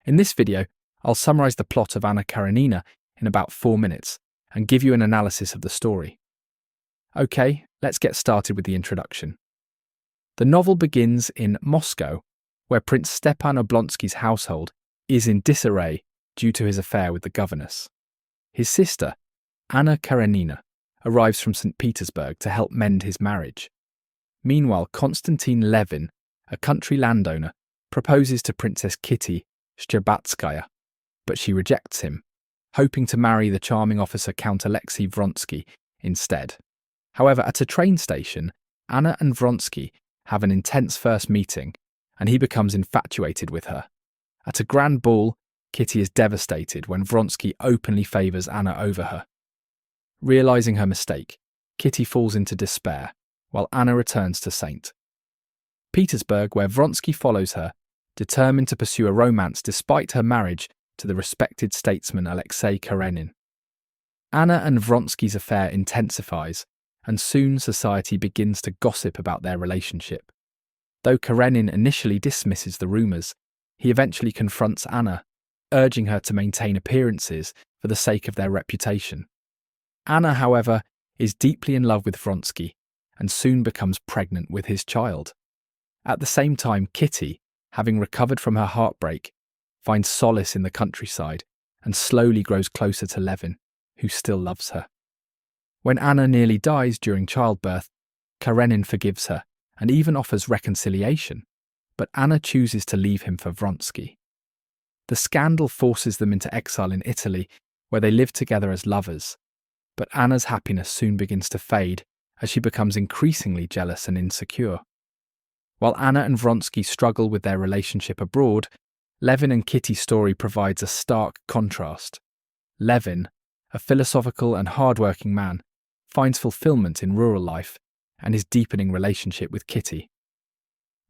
In this video, I'll summarize the plot of Anna Karenina in about 4 minutes and give you an analysis of the story. Okay, let's get started with the introduction. The novel begins in Moscow, where Prince Stepan Oblonsky's household is in disarray due to his affair with the governess. His sister, Anna Karenina, arrives from St. Petersburg to help mend his marriage. Meanwhile, Konstantin Levin, a country landowner, proposes to Princess Kitty Shcherbatskaya, but she rejects him, hoping to marry the charming officer Count Vronsky instead. However, at a train station, Anna and Vronsky have an intense first meeting, and he becomes infatuated with her. At a grand ball, Kitty is devastated when Vronsky openly favours Anna over her. Realising her mistake, Kitty falls into despair, while Anna returns to St. Petersburg, where Vronsky follows her, determined to pursue a romance despite her marriage to the respected statesman Alexei Karenin. Anna and Vronsky's affair intensifies, and soon society begins to gossip about their relationship. Though Karenin initially dismisses the rumours, he eventually confronts Anna, urging her to maintain appearances for the sake of their reputation. Anna, however, is deeply in love with Vronsky and soon becomes pregnant with his child. At the same time, Kitty, having recovered from her heartbreak, finds solace in the countryside and slowly grows closer to Levin, who still loves her. When Anna nearly dies during childbirth, Karenin forgives her and even offers reconciliation, but Anna chooses to leave him for Vronsky. The scandal forces them into exile in Italy, where they live together as lovers, but Anna's happiness soon begins to fade as she becomes increasingly jealous and insecure. While Anna and Vronsky struggle with their relationship abroad, Levin and Kitty's story provides a stark contrast. Levin, a philosophical and hard-working man, finds fulfillment in rural life and his deepening relationship with Kitty.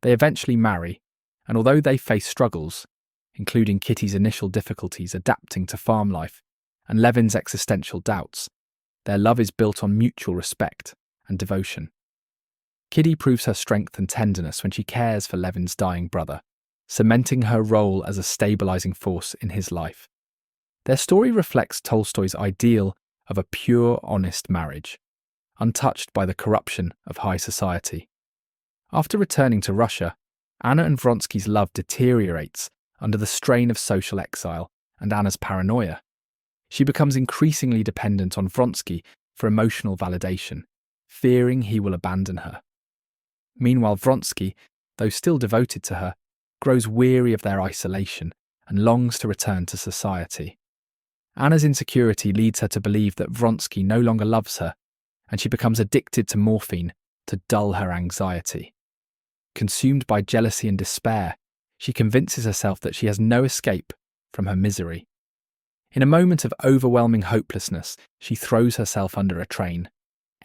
They eventually marry, and although they face struggles, including Kitty's initial difficulties adapting to farm life and Levin's existential doubts, their love is built on mutual respect and devotion. Kitty proves her strength and tenderness when she cares for Levin's dying brother, cementing her role as a stabilizing force in his life. Their story reflects Tolstoy's ideal of a pure, honest marriage, untouched by the corruption of high society. After returning to Russia, Anna and Vronsky's love deteriorates under the strain of social exile and Anna's paranoia. She becomes increasingly dependent on Vronsky for emotional validation, fearing he will abandon her. Meanwhile, Vronsky, though still devoted to her, grows weary of their isolation and longs to return to society. Anna's insecurity leads her to believe that Vronsky no longer loves her, and she becomes addicted to morphine to dull her anxiety. Consumed by jealousy and despair, she convinces herself that she has no escape from her misery. In a moment of overwhelming hopelessness, she throws herself under a train,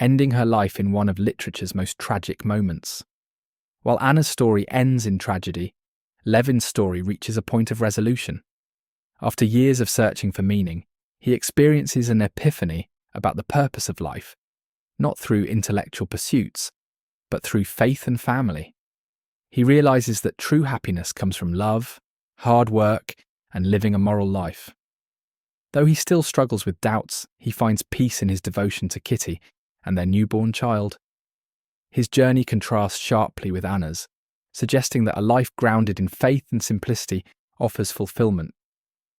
ending her life in one of literature's most tragic moments. While Anna's story ends in tragedy, Levin's story reaches a point of resolution. After years of searching for meaning, he experiences an epiphany about the purpose of life, not through intellectual pursuits, but through faith and family. He realizes that true happiness comes from love, hard work, and living a moral life. Though he still struggles with doubts, he finds peace in his devotion to Kitty and their newborn child. His journey contrasts sharply with Anna's, suggesting that a life grounded in faith and simplicity offers fulfillment,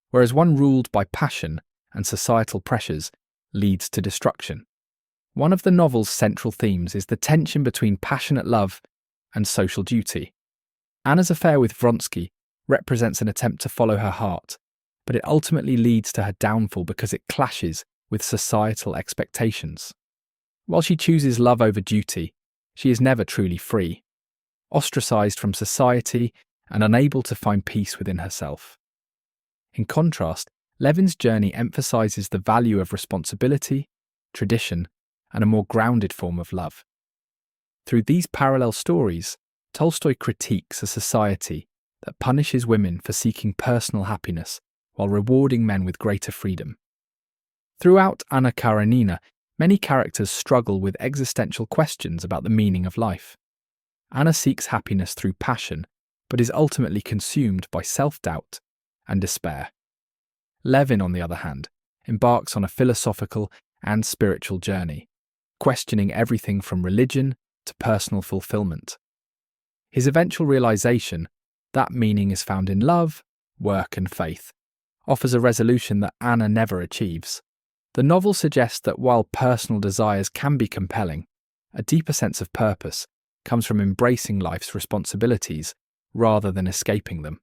whereas one ruled by passion and societal pressures leads to destruction. One of the novel's central themes is the tension between passionate love and social duty. Anna's affair with Vronsky represents an attempt to follow her heart, but it ultimately leads to her downfall because it clashes with societal expectations. While she chooses love over duty, she is never truly free, ostracized from society and unable to find peace within herself. In contrast, Levin's journey emphasizes the value of responsibility, tradition, and a more grounded form of love. Through these parallel stories, Tolstoy critiques a society that punishes women for seeking personal happiness while rewarding men with greater freedom. Throughout Anna Karenina, many characters struggle with existential questions about the meaning of life. Anna seeks happiness through passion, but is ultimately consumed by self-doubt and despair. Levin, on the other hand, embarks on a philosophical and spiritual journey, questioning everything from religion to personal fulfillment. His eventual realization that meaning is found in love, work, and faith offers a resolution that Anna never achieves. The novel suggests that while personal desires can be compelling, a deeper sense of purpose comes from embracing life's responsibilities rather than escaping them.